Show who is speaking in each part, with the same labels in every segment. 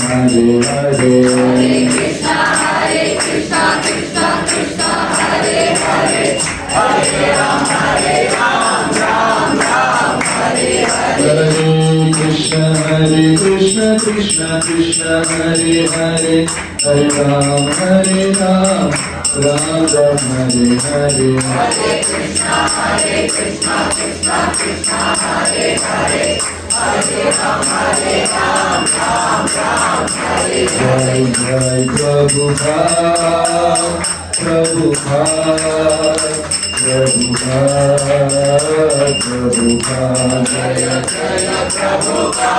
Speaker 1: Hare Hare
Speaker 2: Hare Krishna, Krishna Krishna, Hare Hare, Hare Ram, Ram Hare Hare.
Speaker 1: Hare Krishna, Krishna Krishna, Hare Hare, Hare Ram, Ram Hare Hare.
Speaker 2: Hare Krishna, Krishna Krishna, Hare Hare, Hare Ram, Ram Hare Hare.
Speaker 1: Jai Jai Prabhupada, Prabhupada, Prabhupada, Prabhupada.
Speaker 2: Jaya Jaya Prabhupada,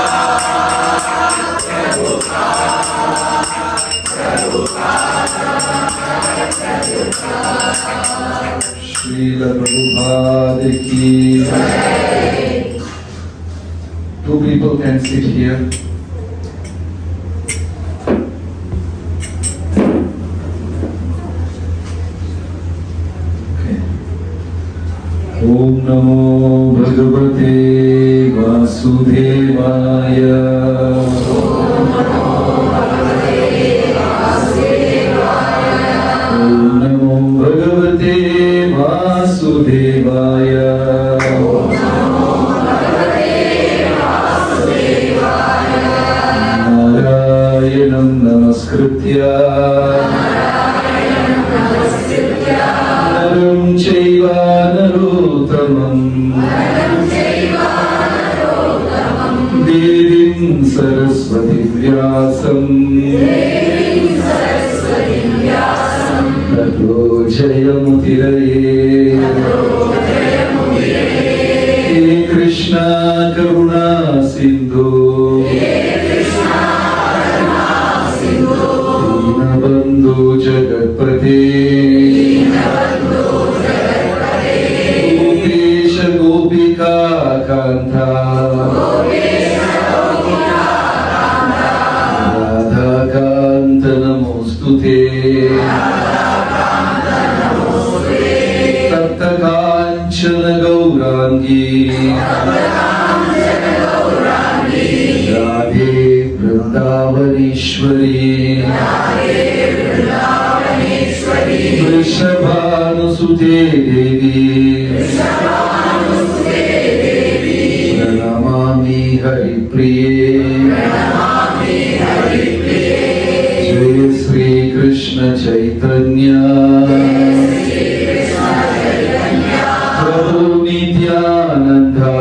Speaker 1: Srila Prabhupada ki. Two people can sit here. Okay. Om Namo Bhagavate Vasudevaya. Om Namo Bhagavate Vasudevaya. Narayanam Namaskritya Naram Chaiva Narottamam Devim Saraswati Vyasam Tato Jayamutiraye. He Krishna Karuna Sindhu Dinabandhu Jagatpate Gopesha Gopika Kanta Radha Kanta Namostute Tapta Kanchana Gaurangi Radhe Vrindavaneshwari Vrishabhanusute Devi Pranamami Haripriye Jai Sri Krishna Chaitanya Prabhu Nityananda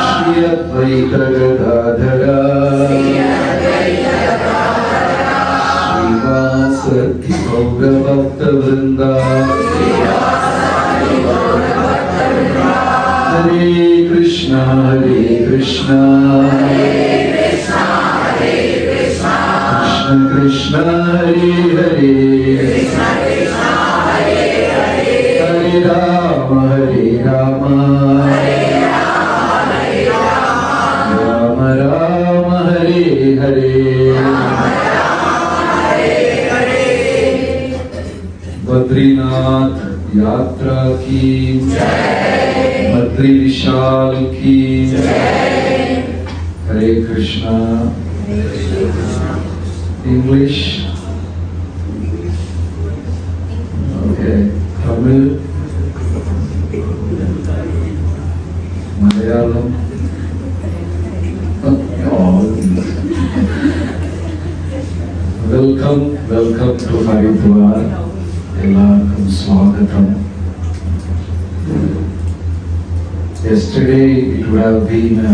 Speaker 1: Shri Advaita Gadadhara Srivasati Gaura Bhakta Vrinda. Hare Krishna, Krishna Krishna, Hare Hare, Hare Rama, Rama Rama, Hare Hare. Badrinath Yatra ki Badri Vishal ki Hare Krishna. English. Okay. Tamil. Malayalam. Welcome to Haridwar. Ellarkum Swagatam. Yesterday it would have been a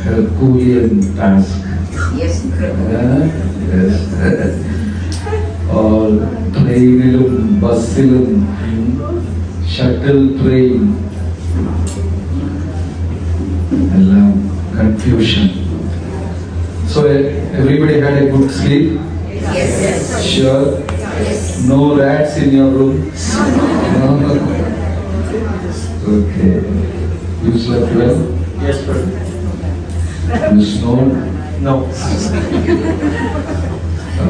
Speaker 1: Herculean task.
Speaker 2: Yes.
Speaker 1: Yes. All trainilum, busilum, shuttle train. Confusion. So everybody had a good sleep?
Speaker 2: Yes.
Speaker 1: Sure?
Speaker 2: Yes.
Speaker 1: No rats in your room? No. Okay. You slept well?
Speaker 3: Yes, sir.
Speaker 1: You snored?
Speaker 3: No.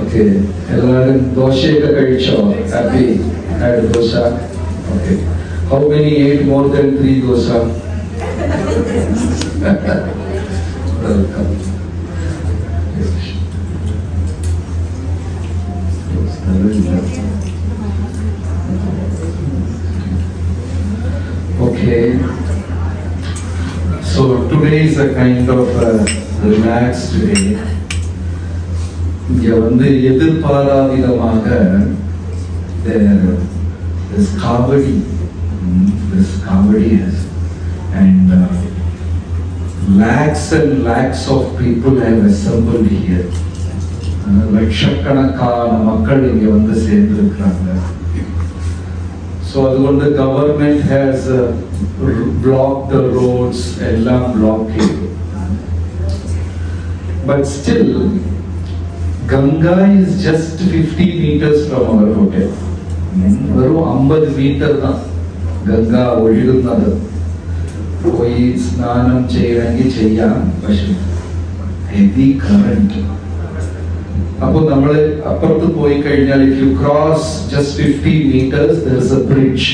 Speaker 1: Okay. Ellarum dosha കഴിച്ചോ? Happy? Had dosa? Okay. How many ate more than 3 dosa? Welcome. Okay. So today is a kind of a relaxed day. இங்கே வந்து எதிர்பாரா விதமாக this Kavadi and lakhs and lakhs of people have assembled here. லட்சக்கணக்கான மக்கள் இங்கே வந்து சேர்ந்திருக்கிறாங்க. So அதுകൊണ്ട് government has blocked the roads, எல்லாம் blocking. But still, Ganga is just 50 meters from our hotel. வெறும் 50 metre தான் ഗംഗാ ഒഴുകുന്നത്. പോയി സ്നാനം ചെയ്യണമെങ്കിൽ ചെയ്യാം, പക്ഷെ ഹെവി കറന്റ്. അപ്പോൾ നമ്മൾ അപ്പുറത്ത് പോയി കഴിഞ്ഞാൽ if you cross just 50 meters there is a bridge.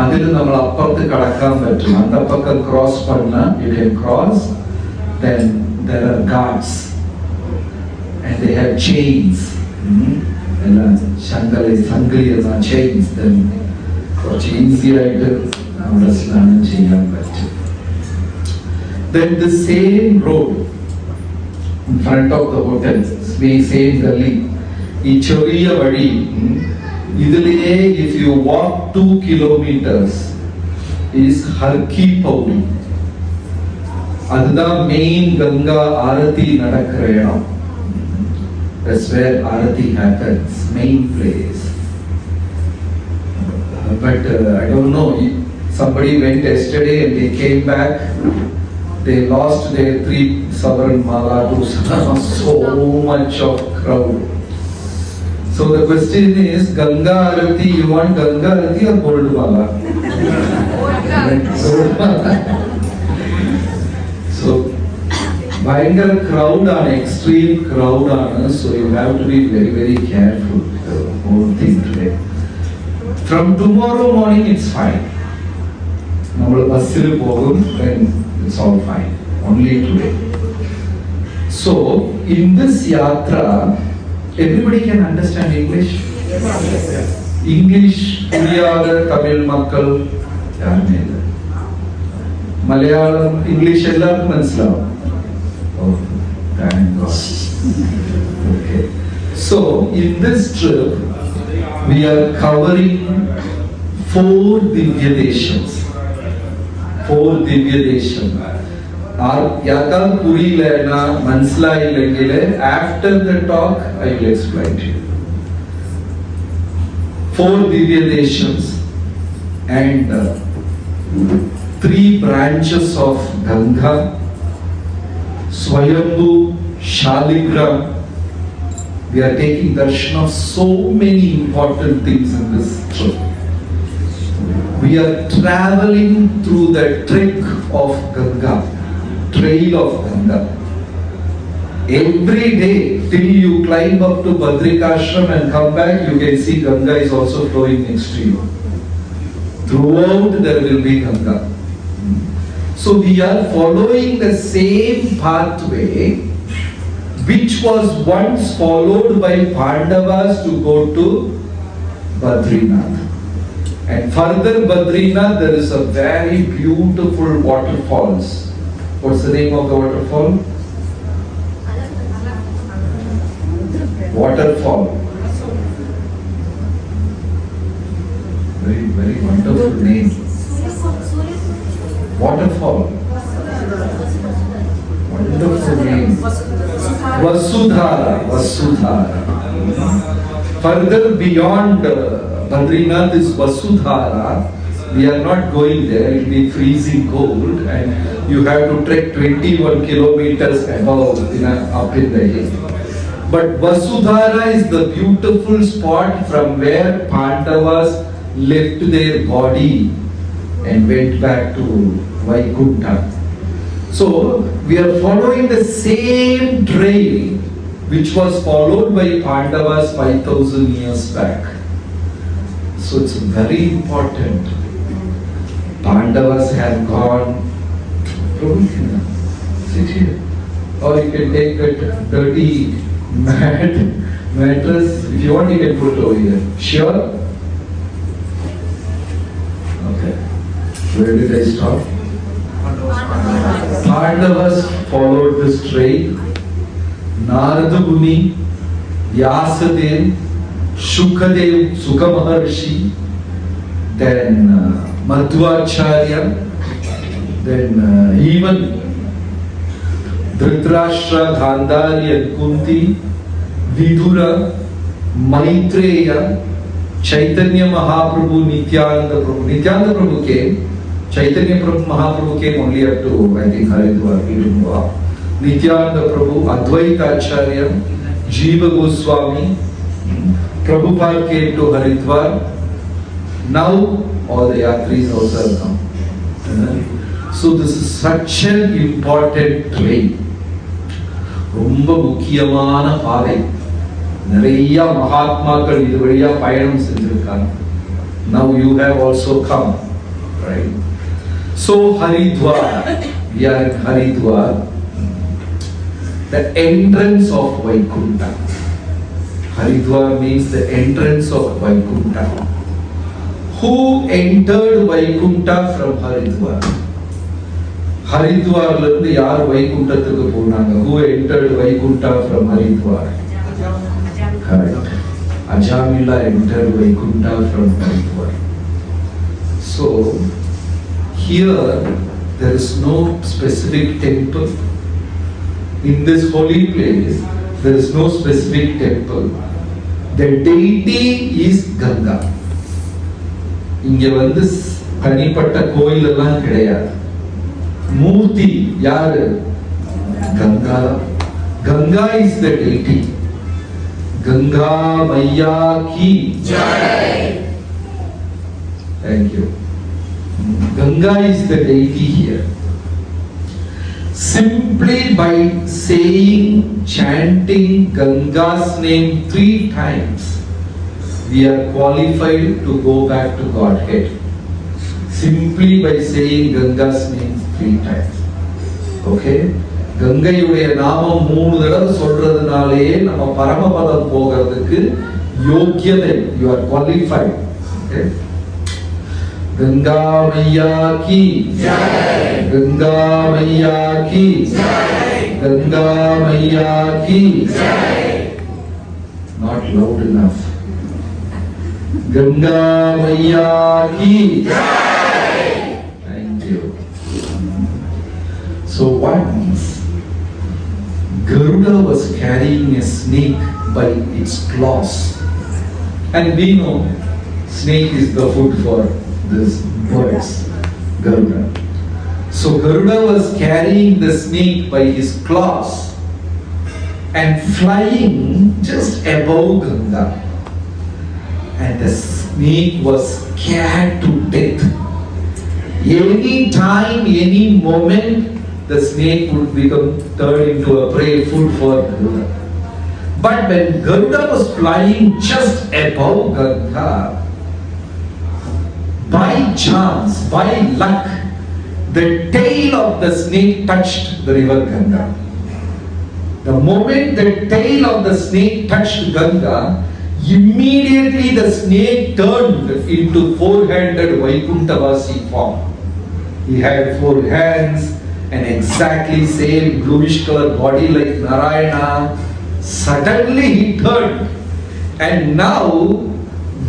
Speaker 1: അതിൽ നമ്മൾ അപ്പുറത്ത് കടക്കാൻ പറ്റും. அந்த பக்கம் cross பண்ணா you can cross. Then there are guards and they have chains. എല്ലാം സംഗലിയെന്ന chains. Then കുറച്ച് ഈസി ആയിട്ട് അവിടെ സ്നാനം ചെയ്യാൻ പറ്റും. Then the same road in front of the hotel, same gully, ഈ ചെറിയ വഴി ഇതിലേ if you walk 2 kilometers is Har Ki Pauri. அதுதான் மெயின் கங்கா ஆரத்தி நடக்கிற இடம். That's where Arati happens, main place. But I don't know, somebody went yesterday and they came back, they lost their 3 Sabaran Mala to so much of crowd. So the question is, Ganga Arati, you want Ganga Arati or Gold Mala? Gold Mala. So பயங்கர crowd on, extreme crowd on, so you have to be very very careful the whole thing today. From tomorrow morning it's fine. നമ്മൾ ബസ്സിൽ പോകും, then it's all fine. Only today. So in this yatra, everybody can understand English. English புரியாத தமிழ் மக்கள் யாருமே இல்லை. Malayalam English എല്ലാവർക്കും മനസ്സിലാവും. Oh, thank God. Okay. So in this trip we are covering 4 Divya Deshams. 4 Divya Deshams. Yakal Purilena Mansla Ilengile, after the talk I will explain to you. 4 Divya Deshams and 3 branches of Ganga, Swayambhu, Shaligram. We are taking darshan of so many important things in this trip. We are traveling through the trek of Ganga, trail of Ganga. Every day till you climb up to Badrikashram and come back, you can see Ganga is also flowing next to you. Throughout there will be Ganga. So we are following the same pathway which was once followed by Pandavas to go to Badrinath. And further Badrinath there is a very beautiful waterfalls. What's the name of the waterfall? Waterfall. Very, very wonderful name. Waterfall. Wonderful name. Vasudhara. Further beyond Badrinath is Vasudhara. We are not going there. It will be freezing cold and you have to trek 21 kilometers above up in the hill. But Vasudhara is the beautiful spot from where Pandavas left their body and went back to Vaikuntha. So we are following the same trail which was followed by Pandavas 5,000 years back. So it's very important. Pandavas have gone. Sit here. Or you can take that dirty mattress. If you want, you can put over here. Sure? Okay. Where did I stop? Pandavas followed this trail. Narada Muni, Vyasadev, Shukadev, Sukha Maharshi, then Madhvacharya, then even Dhritarashtra, Gandhari and Kunti, Vidura, Maitreya, Chaitanya Mahaprabhu, Nityananda Prabhu. Nityananda Prabhu came. Chaitanya Mahaprabhu came only up to, I think, Haridwar. He didn't go up. Nityananda Prabhu, Advaita Acharya, Jiva Goswami, Prabhupada came to Haridwar. Now all the yatris also have come. So this is such an important trail. ரொம்ப முக்கியமான பாதை. நிறைய மகாத்மாக்கள் இது வழியா பயணம் செஞ்சிருக்காங்க. Now you have also come, right? So Haridwar, we are in Haridwar, the entrance of Vaikuntha. Haridwar means the entrance of Vaikuntha. Who entered Vaikuntha from Haridwar? Haridwarல இருந்து யார் வைகுண்டத்துக்கு போனாங்க? Who entered Vaikuntha from Haridwar? Correct. Ajamila entered Vaikuntha from Haridwar. So here there is no specific temple. In this holy place there is no specific temple. The deity is Ganga. இங்க வந்து தனிப்பட்ட கோயில் எல்லாம் கிடையாது. மூர்த்தி யாரு? Ganga. Ganga is the deity. Ganga Maiya ki Jai. Thank you. Ganga is the deity here. Simply by saying, chanting Ganga's name 3 times, we are qualified to go back to Godhead. Simply by saying Ganga's name 3 times. Okay? கங்கையுடைய நாமம் 3 தடவை சொல்றதுனாலேயே நம்ம பரமபதம் போகிறதுக்கு யோக்கியதை. You are qualified. Okay? Ganga Maiya ki Jai. Ganga Maiya ki Jai. Ganga Maiya ki Jai. Not loud enough. Ganga Maiya ki Jai. Thank you. So once Garuda was carrying a snake by its claws, and we know snake is the food for these birds, Garuda. So Garuda was carrying the snake by his claws and flying just above Ganga. And the snake was scared to death. Any time, any moment, the snake would become turned into a prey food for Garuda. But when Garuda was flying just above Ganga, by chance, by luck, the tail of the snake touched the river Ganga. The moment the tail of the snake touched Ganga, immediately the snake turned into 4-handed Vaikunthavasi form. He had 4 hands and exactly same bluish color body like Narayana. Suddenly he turned, and now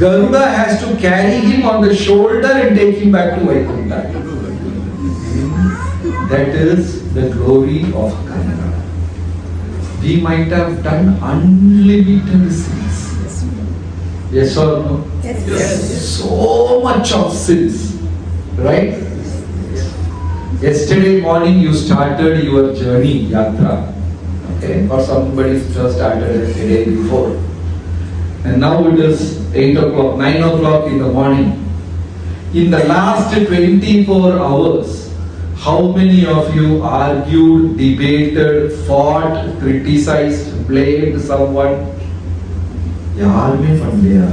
Speaker 1: Garuda has to carry him on the shoulder and take him back to Vaikuntha. That is the glory of Ganga. We might have done unlimited sins. Yes or no?
Speaker 2: Yes.
Speaker 1: So much of sins, right? Yesterday morning you started your journey, yatra. Okay, or somebody just started it the day before. And now it is 8 o'clock, 9 o'clock in the morning. In the last 24 hours, how many of you argued, debated, fought, criticized, blamed someone? யாருமே பண்ணலையா?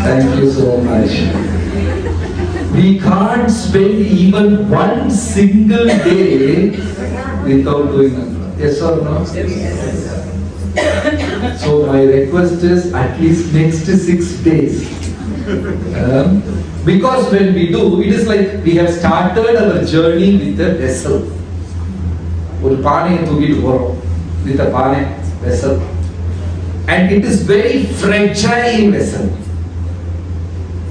Speaker 1: Thank you so much. We can't spend even one single day without doing Umrah. Yes or no? So my request is at least next 6 days. Because when we do, it is like we have started our journey with a vessel. ஒரு பானையை தூக்கிட்டு போறோம் with a பானை vessel, and it is very fragile vessel.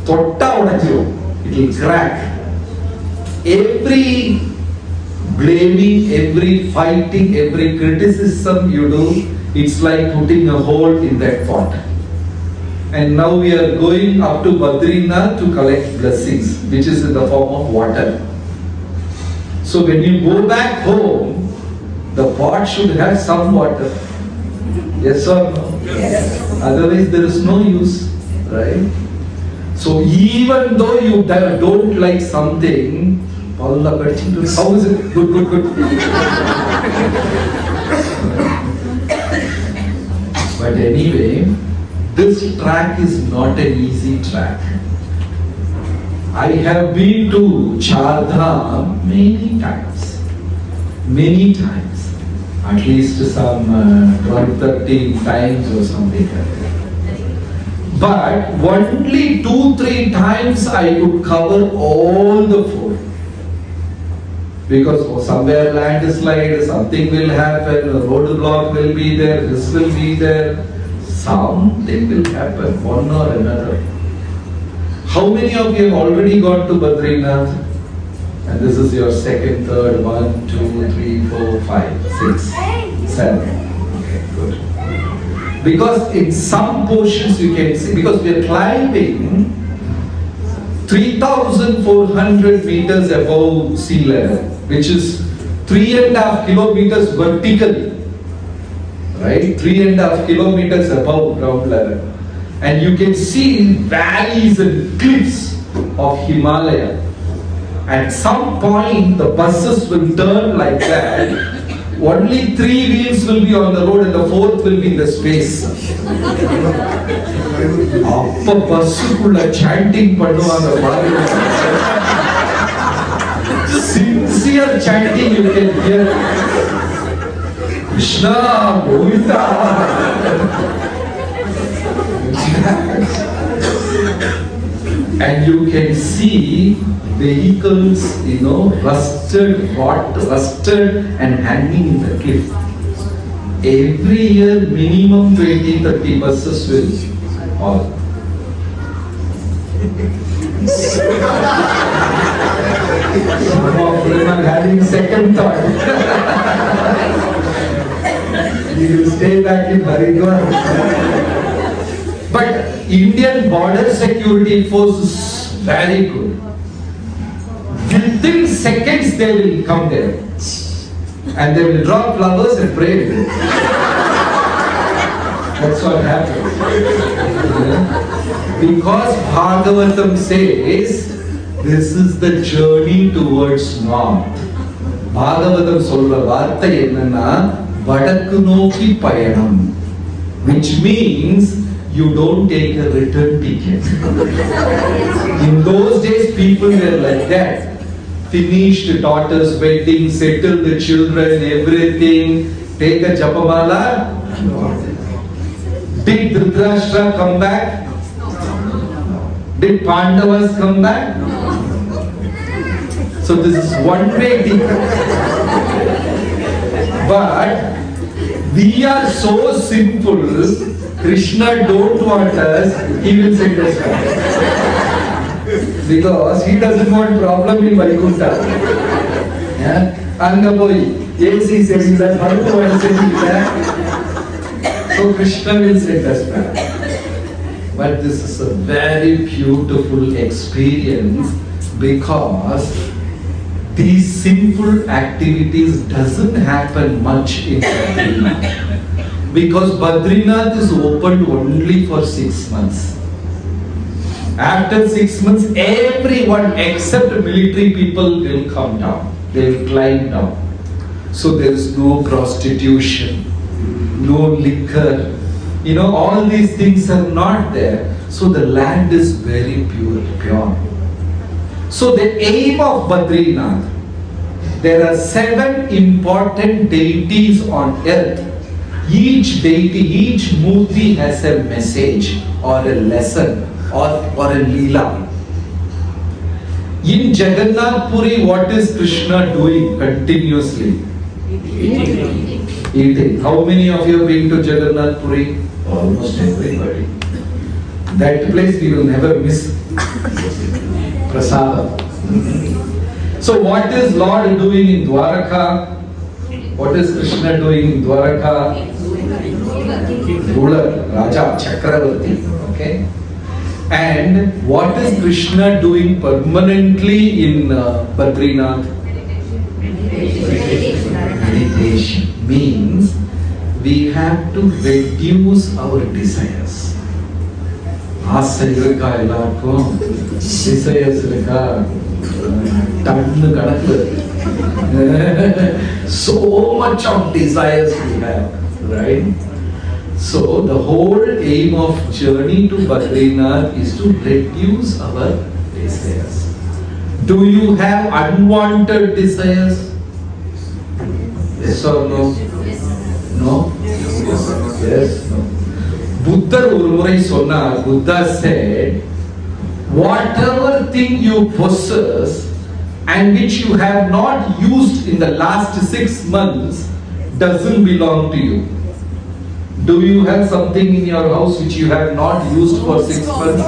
Speaker 1: தொட்டா உடைஞ்சிரும், it will crack. Every blaming, every fighting, every criticism you do, it's like putting a hole in that pot. And now we are going up to Badrinath to collect blessings, which is in the form of water. So when you go back home, the pot should have some water. Yes or no?
Speaker 2: Yes.
Speaker 1: Otherwise there is no use, right? So even though you don't like something, Paula Kachindru, how is it? Good. But anyway, this track is not an easy track. I have been to Char Dham many times, at least some 130 times or something like that. But only 2-3 times I could cover all the 4. Because somewhere landslide, something will happen, a roadblock will be there, this will be there. Something will happen, one or another. How many of you have already gone to Badrinath? And this is your second, third, 1, 2, 3, 4, 5, 6, 7. Okay, good. Because in some portions you can see, because we are climbing 3,400 meters above sea level, which is 3.5 kilometers vertically. Right, 3.5 kilometers above ground level, and you can see valleys and cliffs of Himalaya. At some point, the buses will turn like that. Only 3 wheels will be on the road, and the 4th will be in the space. அப்ப பஸ்ஸுக்குள்ள chanting பண்ணுவாங்க பாருங்க. Sincere chanting you can hear. Krishna, Govinda. And you can see vehicles, rusted and hanging in the cliff. Every year, minimum 20-30 buses will fall. Some of them are having second thought. You will stay back in Haridwar. But Indian border security force is very good. Within seconds they will come there. And they will drop flowers and pray with it. That's what happens. Because Bhagavatam says, this is the journey towards north. Bhagavatam சொல்ற வார்த்தை என்னன்னா வடக்கு நோக்கி பயணம், which means you don't take a return ticket. In those days people were like that. Finished daughter's wedding, settle the children, everything, take a japamala. Did Dhritarashtra come back? Did Pandavas come back? So this is one-way ticket. But we are so sinful, Krishna don't want us, he will send us back. Because he doesn't want problem in Vaikuntha. Anga poi AC serilla, Bharuto serilla. So Krishna will send us back. But this is a very beautiful experience because these sinful activities doesn't happen much in Badrinath. Because Badrinath is opened only for 6 months. After 6 months, everyone except military people will come down. They will climb down. So there is no prostitution, no liquor. All these things are not there. So the land is very pure. So the aim of Badrinath, there are 7 important deities on earth. Each deity, each murti has a message or a lesson or a leela. In Jagannath Puri, what is Krishna doing continuously? Eating. How many of you have been to Jagannath Puri? Almost everybody. That place we will never miss. Prasadam. So what is Lord doing in Dwaraka? What is Krishna doing in Dwaraka? Ruler, Raja, Chakravarti. Okay. And what is Krishna doing permanently in Badrinath? Meditation. Means we have to reduce our desires. ஆசை இருக்கா எல்லாருக்கும்? Desires இருக்கா? டன்னு கணக்கு. So much of desires we have, right? So the whole aim of journey to Badrinath is to reduce our desires. Do you have unwanted desires? Yes or no? No? Yes, no. Buddha ஒரு முறை சொன்னார். Buddha said, whatever thing you possess and which you have not used in the last 6 months doesn't belong to you. Do you have something in your house which you have not used for 6 months?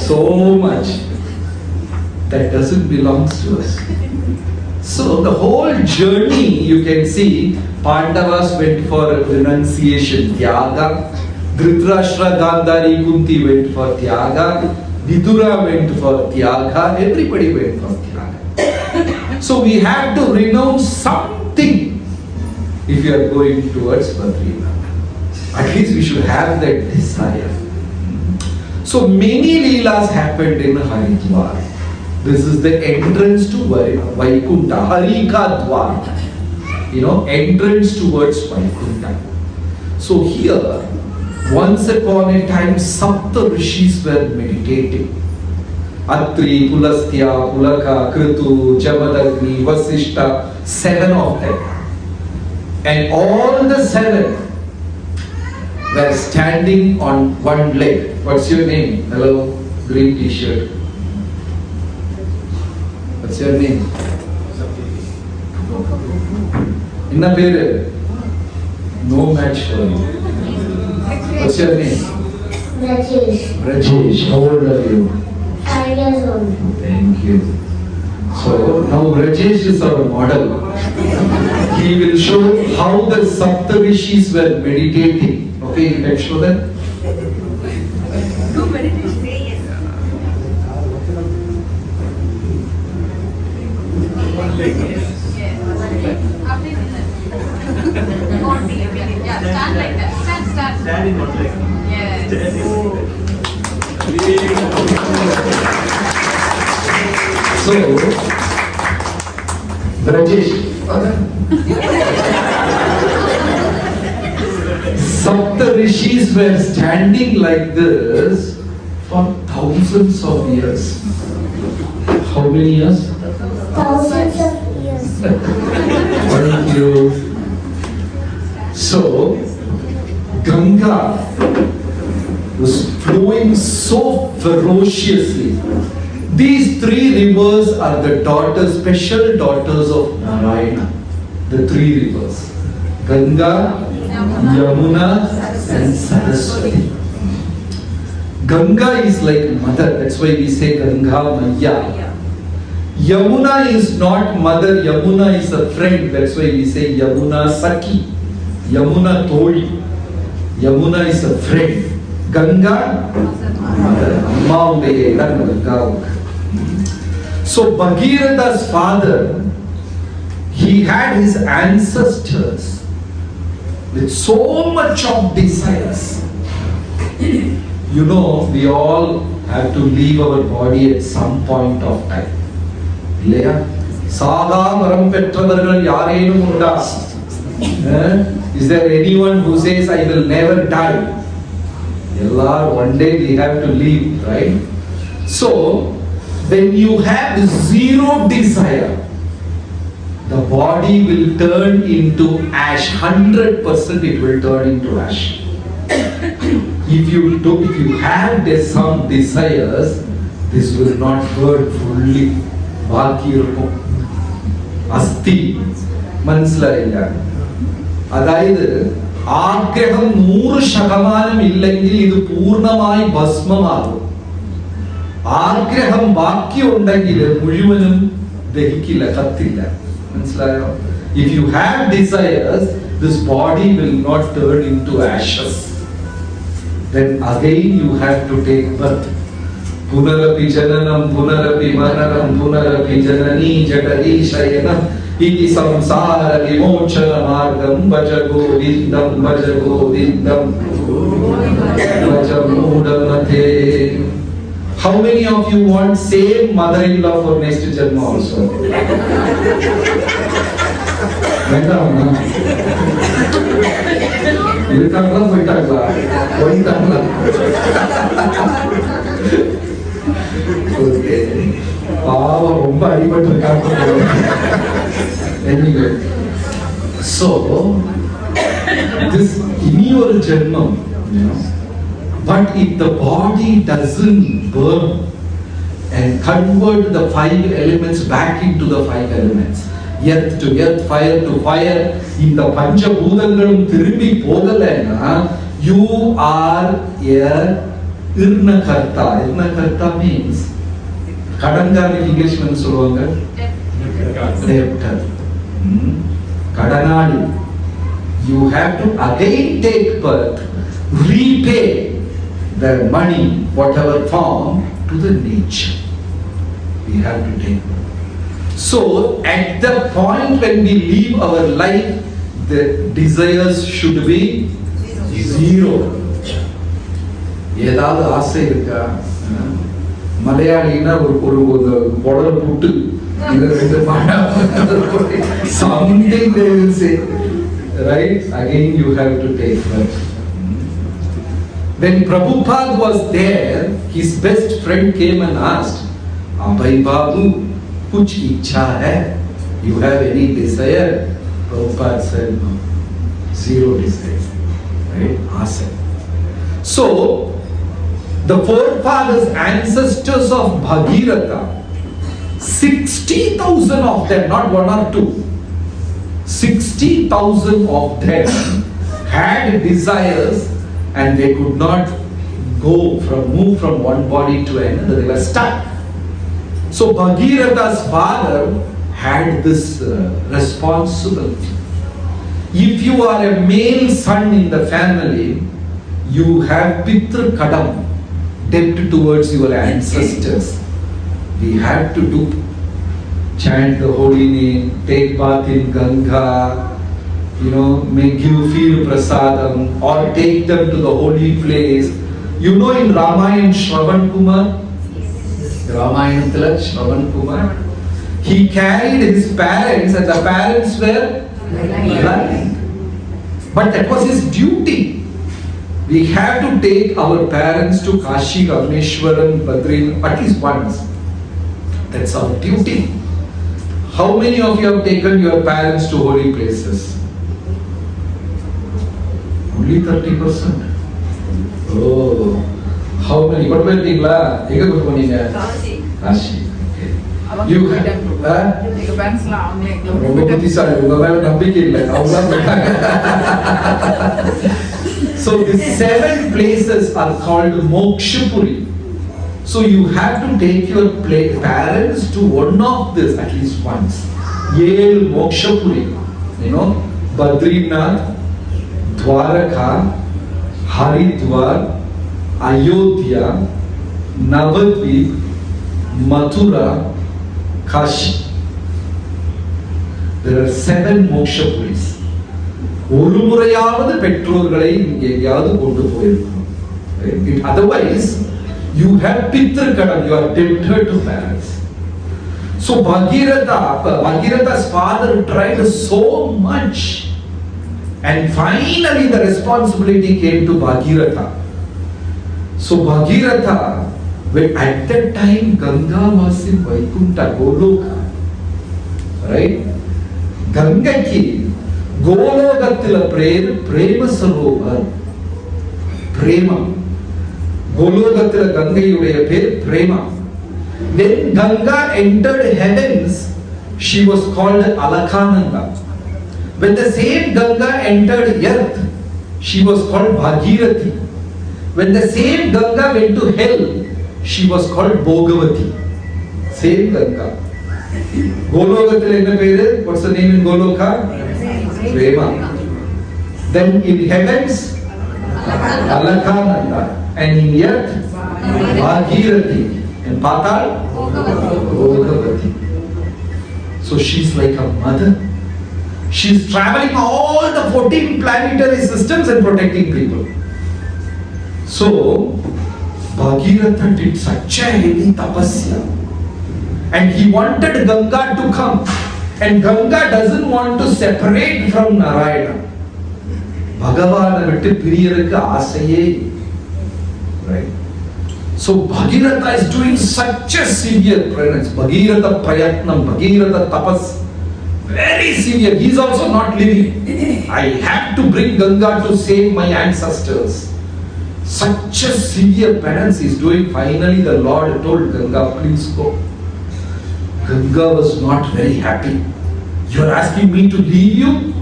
Speaker 1: So much. That doesn't belong to us. So the whole journey, you can see, Pandavas went for renunciation, Tyaga. Dhritarashtra, Gandhari, Kunti went for Tyaga. Vidura went for Tyaga. Everybody went for Tyaga. So we have to renounce something if you are going towards Badrinath. At least we should have that desire. So many leelas happened in Haridwar. This is the entrance to Vaikunta, Harika Dwar. You know, entrance towards Vaikunta. So here, once upon a time, Sapta Rishis were meditating. Atri, Pulastya, Pulaka, Kritu, Jamadagni, Vasishta, 7 of them. And all the 7 were standing on one leg. What's your name? Hello, green t-shirt. What's your name? Inna peru? No match for you. What's your name?
Speaker 3: Rajesh,
Speaker 1: Rajesh. How old are you?
Speaker 3: 5 years old.
Speaker 1: Thank you. So now Rajesh is our model. He will show how the Saptarishis were meditating. Okay, you can show them.
Speaker 4: Do meditation. Yeah, stand like that. Stand.
Speaker 5: Standing not like
Speaker 4: Yes.
Speaker 1: So, Rajesh, Saptarishis were standing like this for thousands of years. How many years?
Speaker 3: Thousands of years.
Speaker 1: Thank you. So, Ganga was flowing so ferociously. These 3 rivers are the daughters, special daughters of Narayana. The 3 rivers. Ganga, Yamuna and Saraswati. Ganga is like mother, that's why we say Ganga Maya. Yamuna is not mother, Yamuna is a friend, that's why we say Yamuna Saki. Yamuna Toli. Yamuna is a friend. Ganga, mother. Amma undeya idan Ganga. So Bhagirath's father, he had his ancestors with so much of desires. You know, we all have to leave our body at some point of time. இல்லையா? சாதா வரம் பெற்றவர்கள் யாரேனும் உண்டா? Is there anyone who says I will never die? One day we have to leave, right? So, when you have zero desire, the body will turn into ash. 100% it will turn into ash. If you have some desires, this will not burn fully. ബാക്കി இருக்கும் അസ്ഥി. മനസ്സിലായില്ല? അതായത് ആഗ്രഹം 100% ഇല്ലെങ്കിൽ ഇത് പൂർണ്ണമായി ഭസ്മമാകും. ആഗ്രഹം ബാക്കി ഉണ്ടെങ്കിൽ മുഴുവനും ദഹിക്കില്ല, കത്തില്ല. മനസ്സിലായോ? If you have desires, this body will not turn into ashes. Then again you have to take birth. Punarapi jananam, punarapi maranam, punarapi janani jatari shayanam. Iti samsara vimochana margam, bhaja govindam, bhaja govindam, bhaja mudamate. How many of you want same mother-in-law for next janma also? வேண்டாமா? இருக்காங்களா போயிட்டாங்களா? போயிட்டாங்களா? Okay, பாவம் ரொம்ப அடிபட்டு இருக்காங்க. Anyway, so this இனி ஒரு ஜென்மம், but if the body doesn't burn and convert the 5 elements back into the 5 elements, earth to earth, fire to fire, இந்த பஞ்சபூதங்களும் திரும்பி போகலைன்னா you are a irnakarta. Irnakarta means கடன்காரனுக்கு இங்கிலீஷ்ல என்ன சொல்லுவாங்க? debtor. கடனாளி. You have to again take birth, repay the money, whatever form, to the nature. We have to take birth. So, at the point when we leave our life, the desires should be zero. ஏதாவது ஆசை இருக்கா? மலையாளினா ஒரு புடல் புட்டு something they will say, right? Again you have to take birth. When Prabhupada was there, his best friend came and asked, Abhay Babu, kuch ichha hai? You have any desire? Prabhupada said, no, zero desire, right? Asa. So, the forefathers, ancestors of Bhagirath, 60,000 of them, not 1 or 2, 60,000 of them had desires and they could not move from one body to another. They were stuck. So Bhagiratha's father had this responsibility. If you are a male son in the family, you have Pitru Kadam, debt towards your ancestors. We have to chant the holy name, take bath in Ganga, make you feel prasadam, or take them to the holy place. You know, in Ramayana, Shravan Kumar, Ramayana Shravan Kumar, he carried his parents and the parents were blind. But that was his duty. We have to take our parents to Kashi, Rameshwaram, Badrin at least once. That's our duty. How many of you have taken your parents to holy places? Only 30%. Oh, how many? What were you doing?
Speaker 4: Kashi.
Speaker 1: Kashi. Okay. You
Speaker 4: எங்க பேரண்ட்ஸ்லாம் அவங்களே
Speaker 1: ரொம்ப புத்திசாலி, உங்க மேல நம்பிக்கை இல்லை, அவங்களாம் போயிட்டாங்க. So these 7 places are called Mokshapuri. So you have to take your parents to one of this at least once. 7 Mokshapuri, Badrinath, Dwaraka, Haridwar, Ayodhya, Navadvip, Mathura, Kashi. There are 7 Mokshapuris. ஒரு முறையாவது பெற்றோர்களை எங்கேயாவது கொண்டு போயிருக்கணும். Otherwise, you have Pitru Kadam, you are debtor to parents. So Bhagiratha's father tried so much, and finally the responsibility came to Bhagiratha. So Bhagiratha, when at that time Ganga was in Vaikuntha, Goloka, right? Gangaki, Golokathila Prema Sarovar, Prema. Golokathila Gangayudeya per Prema. When Ganga entered heavens, she was called Alaknanda. When the same Ganga entered earth, she was called Bhagirathi. When the same Ganga went to hell, she was called Bhogavati. Same Ganga. Golokathila enna peru? What's the name in Goloka? Prema. Then in heavens, Alaknanda. And in earth, Bhagirathi. And Patal, Bhogavati. So she's like a mother. She's traveling all the 14 planetary systems and protecting people. So, Bhagiratha did such a heavy tapasya. And he wanted Ganga to come. And Ganga doesn't want to separate from Narayana. Bhagavana vittu piriyirukku aasaye. Right? So Bhagiratha is doing such a severe penance. Bhagiratha prayatnam, Bhagiratha tapas. Very severe. He is also not living. I have to bring Ganga to save my ancestors. Such a severe penance he is doing. Finally the Lord told Ganga, please go. Ganga was not very happy. You are asking me to leave you?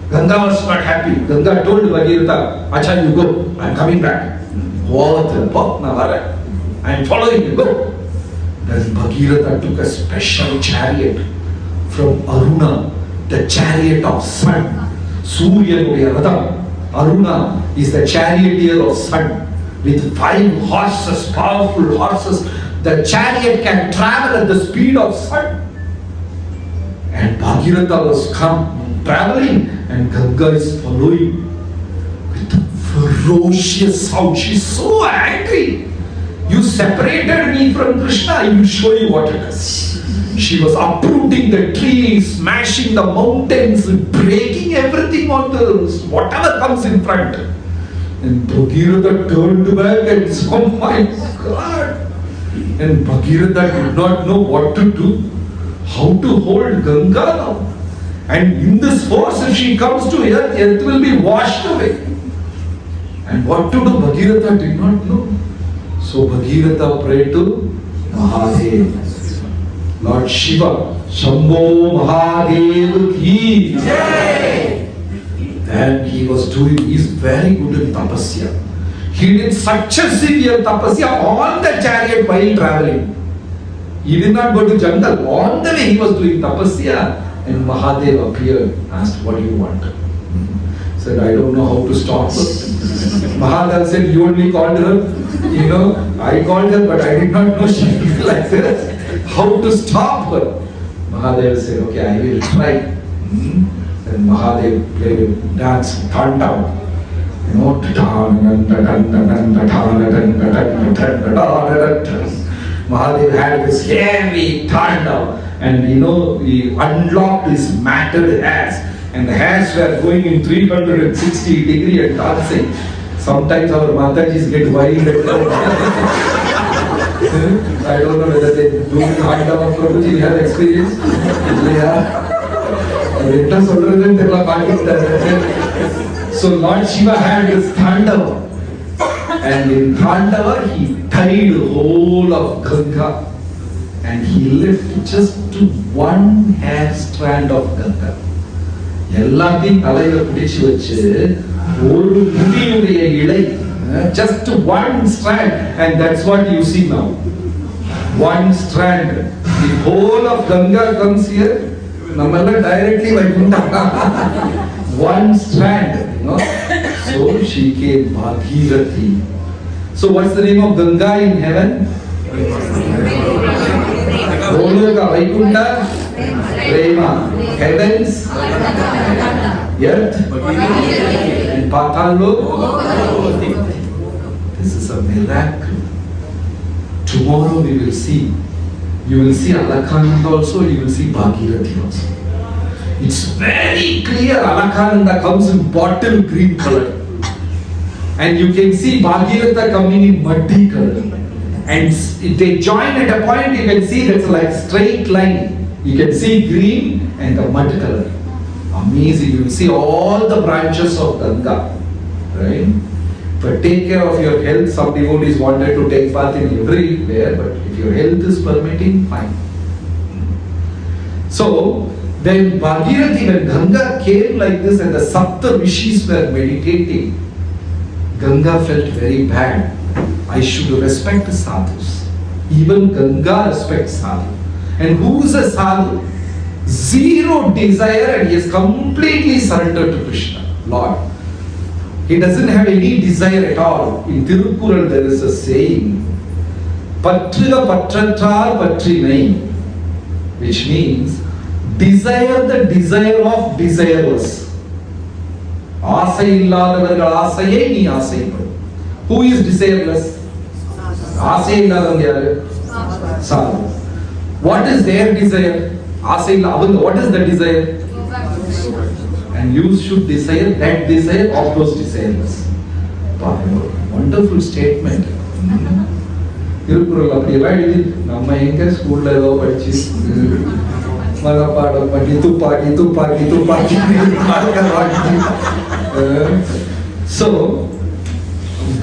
Speaker 1: Ganga was not happy. Ganga told Bhagiratha, Acha, you go. I am coming back. I am following you, go. Then Bhagiratha took a special chariot from Aruna, the chariot of sun. Surya Nudeya Ratham. Aruna is the charioteer of sun. With 5 horses, powerful horses, the chariot can travel at the speed of sun. And Bhagiratha was traveling, and Ganga is following with a ferocious sound. She is so angry. You separated me from Krishna, I will show you what it is. She was uprooting the trees, smashing the mountains, breaking everything on the whatever comes in front. And Bhagiratha turned back and said, oh my God. And Bhagiratha did not know what to do, how to hold Ganga now. And in this force, if she comes to earth, earth will be washed away. And what to do, Bhagiratha did not know. So Bhagiratha prayed to Mahadev. Lord Shiva, Shambho Mahadev ki Jai. Then he was doing, he is very good in tapasya. He did such a severe tapasya on the chariot while traveling. He did not go to jungle. On the way he was doing tapasya, and Mahadev appeared, asked, what do you want? Said, I don't know how to stop her. Mahadev said, you only called her. You know, I called her, but I did not know she was like this. How to stop her? Mahadev said, okay, I will try. Then Mahadev played a dance, Thandava. You know, Mahadev had this heavy Thandava. And you know, he unlocked his matted hairs. And the hairs were going in 360 degree and dancing. Sometimes our Matajis get wild. I don't know whether they do Thandava Prabhuji, you have experience? So Lord Shiva had this Thandava. And in Thandava he tied the whole of Ganga. And he left just to one hair strand of Ganga. எல்லாத்தையும் தலையில பிடிச்சு வச்சு ஒரு முடியுடைய இலை, just one strand, and that's what you see now. One strand. The whole of Ganga comes here. நம்மெல்லாம் directly Vaikuntha. One strand, you know. So she came Bhagirathi. So what's the name of Ganga in heaven? Goloka, Vaikuntha, Prema. Heavens, earth, and Patal. This is a miracle. Tomorrow we will see. You will see Alaknanda also, you will see Bhagirathi also. It's very clear. Alaknanda comes in bottle green color. And you can see Bhagiratha coming in muddy color. And they join at a point, you can see that's like straight line. You can see green and the mud color. Amazing. You see all the branches of Ganga. Right? But take care of your health. Some devotees wanted to take bath in everywhere, but if your health is permitting, fine. So, when Bhagirathi, when Ganga came like this and the Sapta Rishis were meditating, Ganga felt very bad. I should respect the sadhus. Even Ganga respects sadhu. And who is a sadhu? Zero desire, and he is completely surrendered to Krishna, Lord. He doesn't have any desire at all. In Tirukkural there is a saying, Patriga patratrar patrinai, which means desire the desire of desireless. ஆசை இல்லாதவர்கள் ஆசையை நீ ஆசைப்படு. Who is desireless? ஆசை இல்லாதவங்க யாரு? சாது. What is their desire? ஆசை இல்லாதவங்க, what is the desire? And you should desire that desire of those desireless. Wonderful statement. Thirukkural அப்படியெல்லாம் எழுதி நம்ம எங்க ஸ்கூல்ல ஏதோ படிச்சு மனப்பாடம் பண்ணி துப்பாக்கி துப்பாக்கி துப்பாக்கி So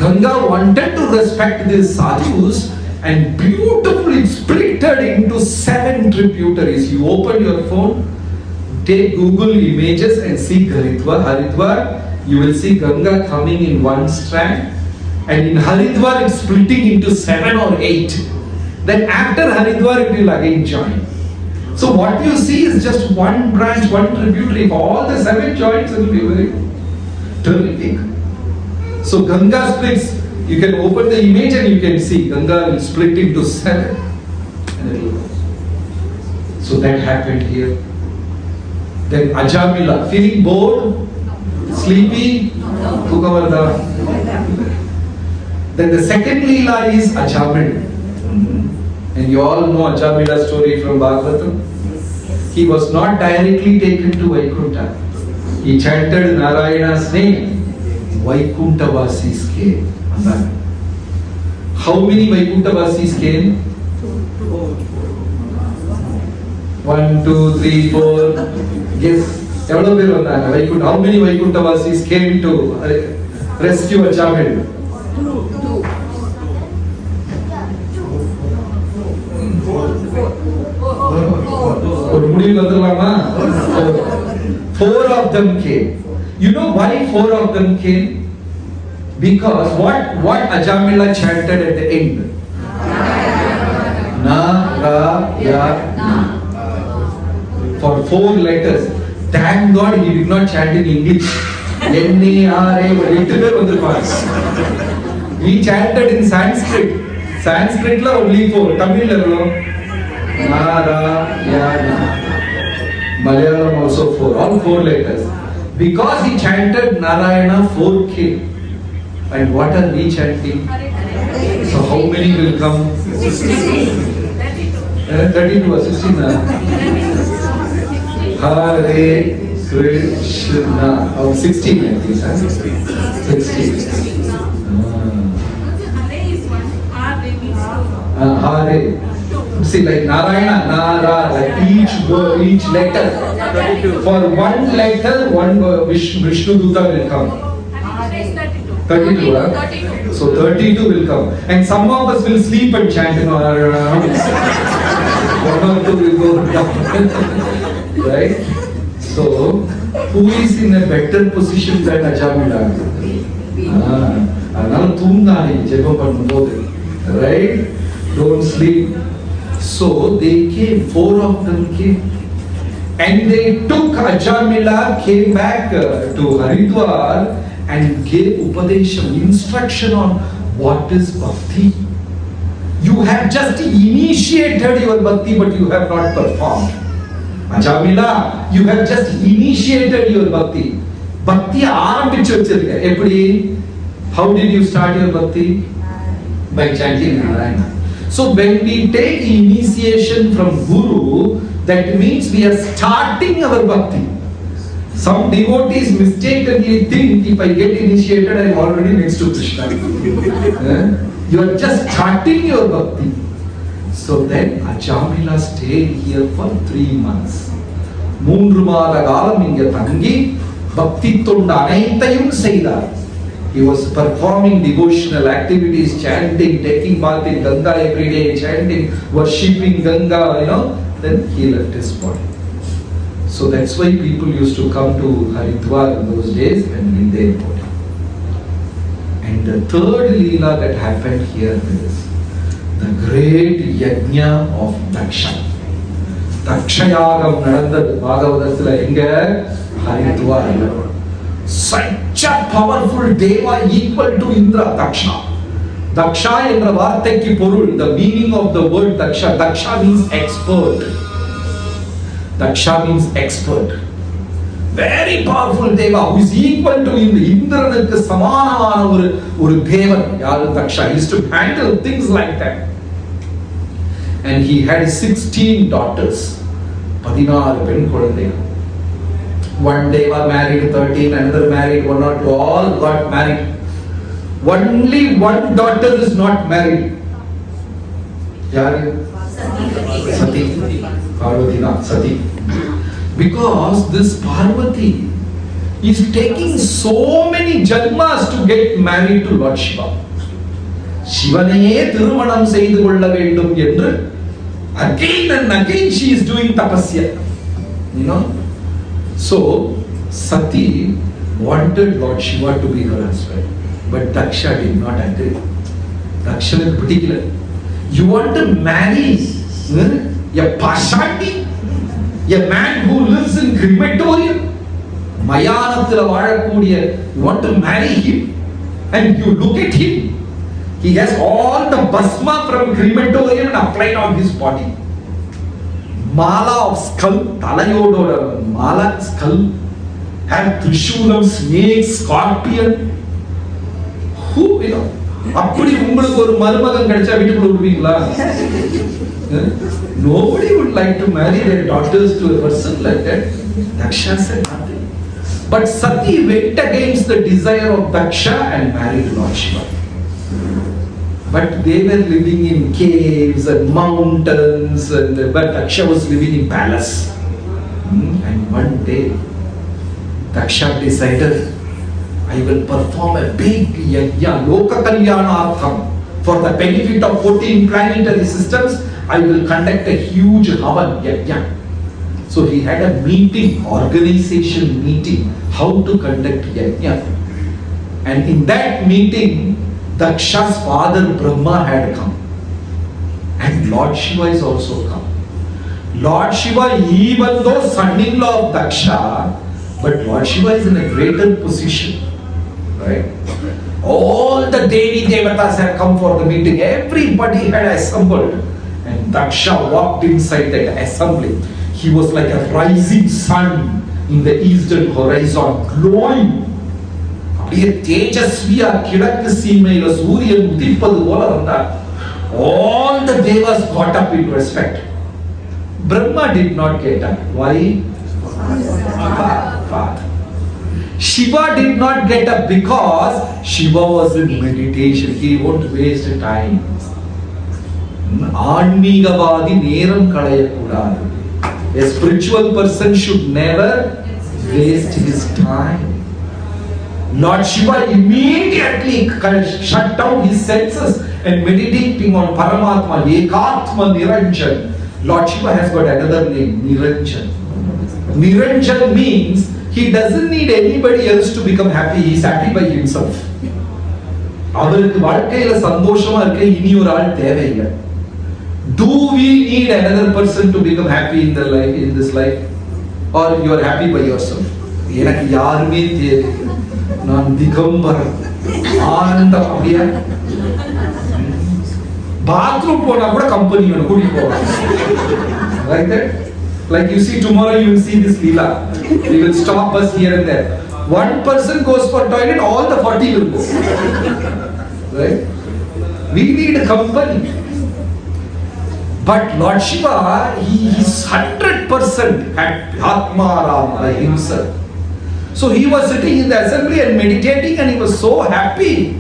Speaker 1: Ganga wanted to respect these sadhus and beautifully split it into 7 tributaries. You open your phone, take Google images and see Haridwar. Haridwar, you will see Ganga coming in one strand, and in Haridwar it's splitting into 7 or 8. Then after Haridwar it will again join. So what you see is just one branch, one tributary. If all the 7 joins, it will be very terrific. So Ganga splits. You can open the image and you can see Ganga will split into 7. And it will go. So that happened here. Then Ajamila, feeling bored, sleepy, Kukavarda. Then the second Leela is Ajamil. And you all know Ajamila's story from Bhagavatam. He was not directly taken to Vaikuntha. He chanted Narayana's name. Vaikuntavasis came. How many Vaikuntavasis came? 1, 2, 3, 4. Guess. How many Vaikuntavasis came to rescue Ajamil? 4 of them came. You know why 4 of them came? Because what Ajamila chanted at the end? Na. For 4 letters. Thank God he did not chant in English. He chanted in Sanskrit. Sanskrit la only 4. Tamil la Narayana. Malayalam also 4. All 4 letters. Because he chanted Narayana, 4 came. And what are we chanting? So how many will come? 32 or 16. Hare Krishna. Oh, 16 I think. 16. Hare. See, like Narayana, Nara, like each word, each letter. For one letter, one Vishnu Duta will come. 32, huh? So 32 will come. And some of us will sleep and chant in our one or two will go down. Right? So, who is in a better position than Ajamila? Right? Don't sleep. So they came, 4 of them came. And they took Ajamila, came back to Haridwar and gave Upadesham, instruction on what is bhakti. You have just initiated your bhakti, but you have not performed. Ajamila, you have just initiated your bhakti. Bhakti ஆரம்பிச்சு வச்சிருக்க. எப்படி? How did you start your bhakti? By chanting Narayana. So when we take initiation from Guru, that means we are starting our bhakti. Some devotees mistakenly think if I get initiated, I am already next to Krishna. You are just starting your bhakti. So then Ajamila stayed here for 3 months. 3 மாத காலம் இங்கே தங்கி பக்தி தொண்டு அனைத்தையும் செய்தார். He was performing devotional activities, chanting, taking bath in Ganga every day, chanting, worshipping Ganga, Then he left his body. So that's why people used to come to Haridwar in those days and leave their body. And the third Leela that happened here is the great Yajna of Daksha. Dakshayagam நடந்தது பாகவதத்துல எங்க ஹரித்வார்ல. Such a powerful deva equal to Indra, Daksha. Daksha என்ற வார்த்தைக்கு பொருள், the meaning of the word Daksha. Daksha means expert. Daksha means expert. Very powerful deva who is equal to Indra. இந்திரனுக்கு சமானமான ஒரு தேவன் யாரு? Daksha. He used to handle things like that. And he had 16 daughters. 16 பெண் குழந்தைகள். One deva married 13, another married 1 or 2, all got married. Only one daughter is not married. Yaru? Sati. Parvati, not Sati. Because this Parvati is taking so many janmas to get married to Lord Shiva. சிவனையே திருமணம் செய்து கொள்ள வேண்டும் என்று again and again she is doing tapasya. So Sati wanted Lord Shiva to be her husband, but Daksha did not agree. Daksha in particular, you want to marry a Pashati, a man who lives in crematorium, Mayanathila vaazhakodiya, you want to marry him and you look at him. He has all the basma from crematorium and applied on his body. Mala of skull, talayoda mala skull, have trishulam, snake, scorpion. Who, அப்படி உங்களுக்கு ஒரு மருமகன் கிடைச்சா வீட்டுக்குள்ள விடுவீங்களா? Nobody would like to marry their daughters to a person like that. Daksha said nothing. But Sati went against the desire of Daksha and married Lord Shiva. But they were living in caves and mountains, but Daksha was living in palace. And one day, Daksha decided, I will perform a big yajna, Loka Kalyanartham, for the benefit of 14 planetary systems. I will conduct a huge Havan yajna. So he had a meeting, organization meeting, how to conduct yajna. And in that meeting, Daksha's father Brahma had come. And Lord Shiva is also come. Lord Shiva, even though son-in-law of Daksha, but Lord Shiva is in a greater position. Right? All the Devi Devatas had come for the meeting. Everybody had assembled. And Daksha walked inside that assembly. He was like a rising sun in the eastern horizon, glowing. அப்படியே தேஜஸ்வியா கிழக்கு சீமையில சூரியன் உதிப்பது போல வந்தார். All the devas got up in respect. Brahma did not get up. Why? Father. Shiva did not get up because Shiva was in meditation. He won't waste time. ஆன்மீகவாதி நேரம் களையக்கூடாது. A spiritual person should never waste his time. Lord Shiva immediately shut down his senses and meditating on Paramatma, Ekatma Niranjan. Lord Shiva has got another name, Niranjan. Niranjan means he doesn't need anybody else to become happy. He is happy by himself. அவருக்கு வாழ்க்கையில சந்தோஷமா இருக்க இனி ஒரு ஆள் தேவையில்லை. Do we need another person to become happy in their life, in this life? Or you are happy by yourself? எனக்கு யாருமே தேவை. நான் திகம்பரன், ஆனந்தம். அப்படியே பாத்ரூம் போனா கூட கம்பெனி வேணும், கூட்டிட்டு போவாங்க. Like that? Like you see, tomorrow you will see this Leela. We will stop us here and there. One person goes for toilet, all the 40 will go. Right? We need a company. But Lord Shiva, he is 100% at Atma Ram himself. So he was sitting in the assembly and meditating, and he was so happy.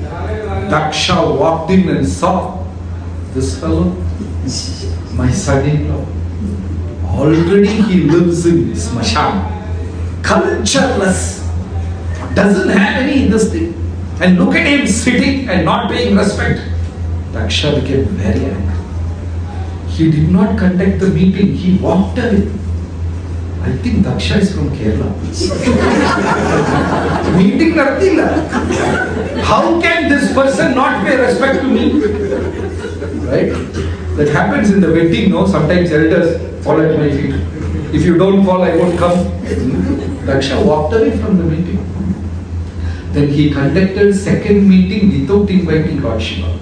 Speaker 1: Daksha walked in and saw this fellow, my son-in-law. Already he lives in Smashan, cultureless, doesn't have any this thing. And look at him sitting and not paying respect. Daksha became very angry. He did not conduct the meeting, he walked away. I think Daksha is from Kerala. Meeting nadatilla. How can this person not pay respect to me? Right? That happens in the wedding, no? Sometimes elders fall at my feet. If you don't fall, I won't come. Daksha walked away from the meeting. Then he conducted second meeting without inviting Lord Shiva.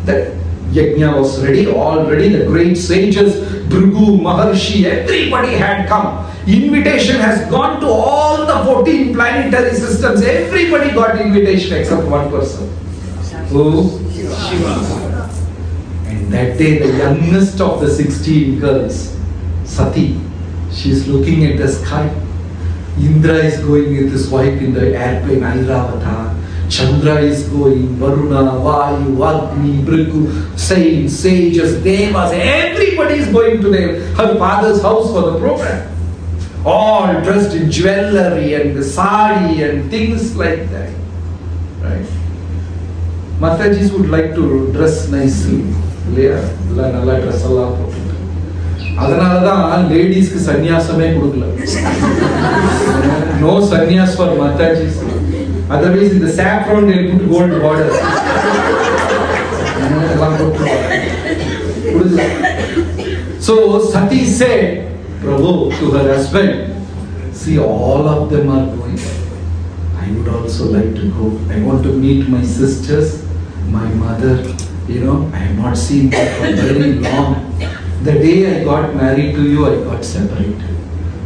Speaker 1: That Yajna was ready, already the great sages, Bhrigu, Maharshi, everybody had come. Invitation has gone to all the 14 planetary systems. Everybody got invitation except one person. Who? Shiva. And that day the youngest of the 16 girls, Sati, she is looking at the sky. Indra is going with his wife in the airplane, Airavata. Chandra is going, Varuna, Vayu, Agni, Bhrigu, saints, sages, devas, everybody is going to her father's house for the program. All dressed in jewelry and sari and things like that. Right? Matajis would like to dress nicely. Nalla dress alla potu. Adanalada ladies ku sannyasame kudukala. No sannyas for Matajis. Otherwise, in the saffron they put gold border. So Sati said, Prabhu, to her husband, see, all of them are going. I would also like to go. I want to meet my sisters, my mother. I have not seen them for very long. The day I got married to you, I got separated.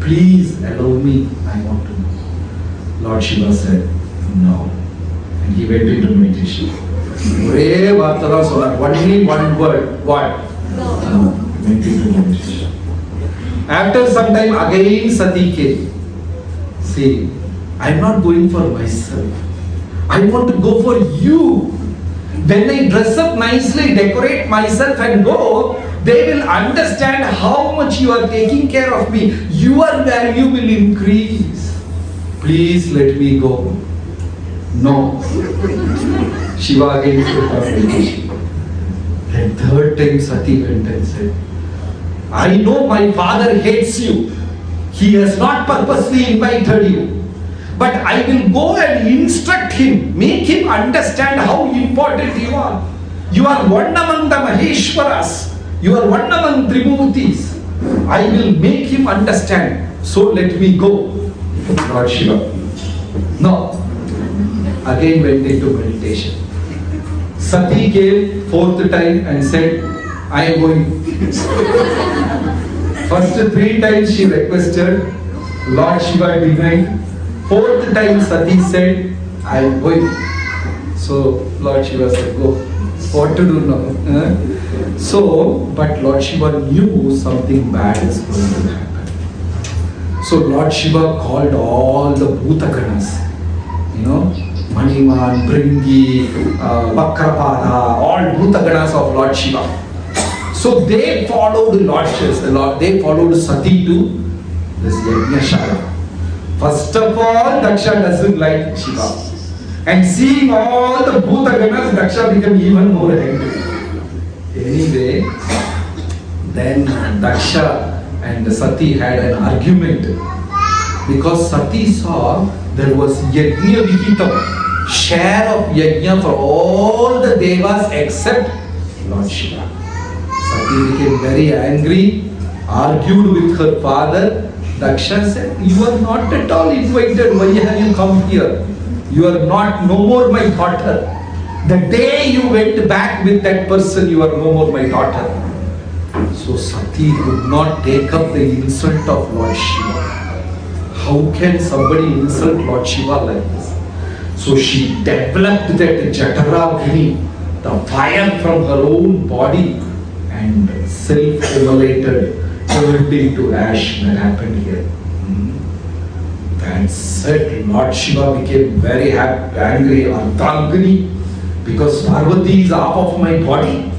Speaker 1: Please allow me. I want to know. Lord Shiva said, no. And he went into meditation. Only one word. What? No. He went into meditation. After some time, again Sati came. See, I am not going for myself. I want to go for you. When I dress up nicely, decorate myself and go, they will understand how much you are taking care of me. Your value will increase. Please let me go. No. Shiva again said, and third time Sati went and said, I know my father hates you. He has not purposely invited you. But I will go and instruct him, make him understand how important you are. You are one among the Maheshwaras. You are one among Tribhutis. I will make him understand. So let me go. Lord Shiva. No. Again went into meditation. Sati came fourth time and said, I am going. First 3 times she requested, Lord Shiva denied. Fourth time Sati said, I am going. So Lord Shiva said, go. What to do now? But Lord Shiva knew something bad is going to happen. So Lord Shiva called all the Bhutaganas, Maniman, Bringi, Vakrapada, all Bhutaganas of Lord Shiva. So they followed Lord Shiva, they followed Sati to this Yajnashala. First of all, Daksha doesn't like Shiva. And seeing all the Bhutaganas, Daksha became even more angry. Anyway, then Daksha and Sati had an argument. Because Sati saw there was Yajna Vihitam, share of Yajna for all the Devas except Lord Shiva. Sati became very angry, argued with her father. Daksha said, you are not at all invited. Why have you come here? You are no more my daughter. The day you went back with that person, you are no more my daughter. So Sati could not take up the insult of Lord Shiva. How can somebody insult Lord Shiva like this? So she developed that Jataragni, the fire from her own body, and self-immolated, turned into ash. That happened here. That and said, Lord Shiva became very angry, Ardhangani, because Parvati is half of my body.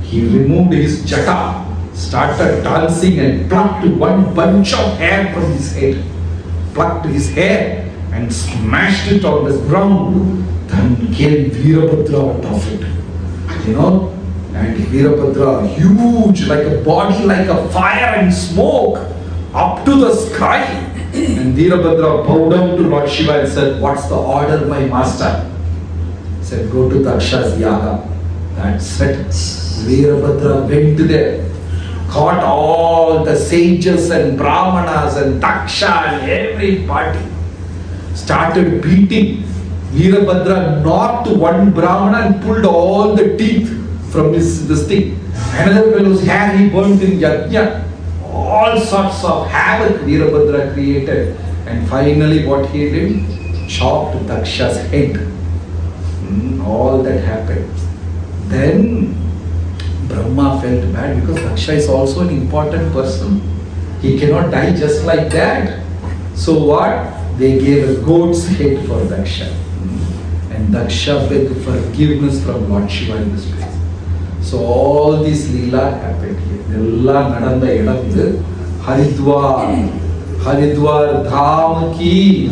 Speaker 1: He removed his jata, started dancing and plucked one bunch of hair from his head. Plucked his hair and smashed it on the ground. Then came Veerabhadra out of it. And Veerabhadra, huge, like a body, like a fire and smoke, up to the sky. And Veerabhadra bowed down to Lord Shiva and said, what's the order, my master? He said, go to Daksha's yaga. That's it. Veerabhadra went there, caught all the sages and brahmanas and Daksha and everybody. Started beating. Veerabhadra knocked one brahmana and pulled all the teeth from this thing. Another fellow's hair he burnt in yajna. All sorts of havoc Veerabhadra created. And finally what he did? Chopped Daksha's head. All that happened. Then Brahma felt bad because Daksha is also an important person. He cannot die just like that. So what? They gave a goat's head for Daksha. And Daksha begged forgiveness from Lord Shiva in this place. So all this Leela happened here. Ella nadanda idam idu Haridwar. Haridwar Dham ki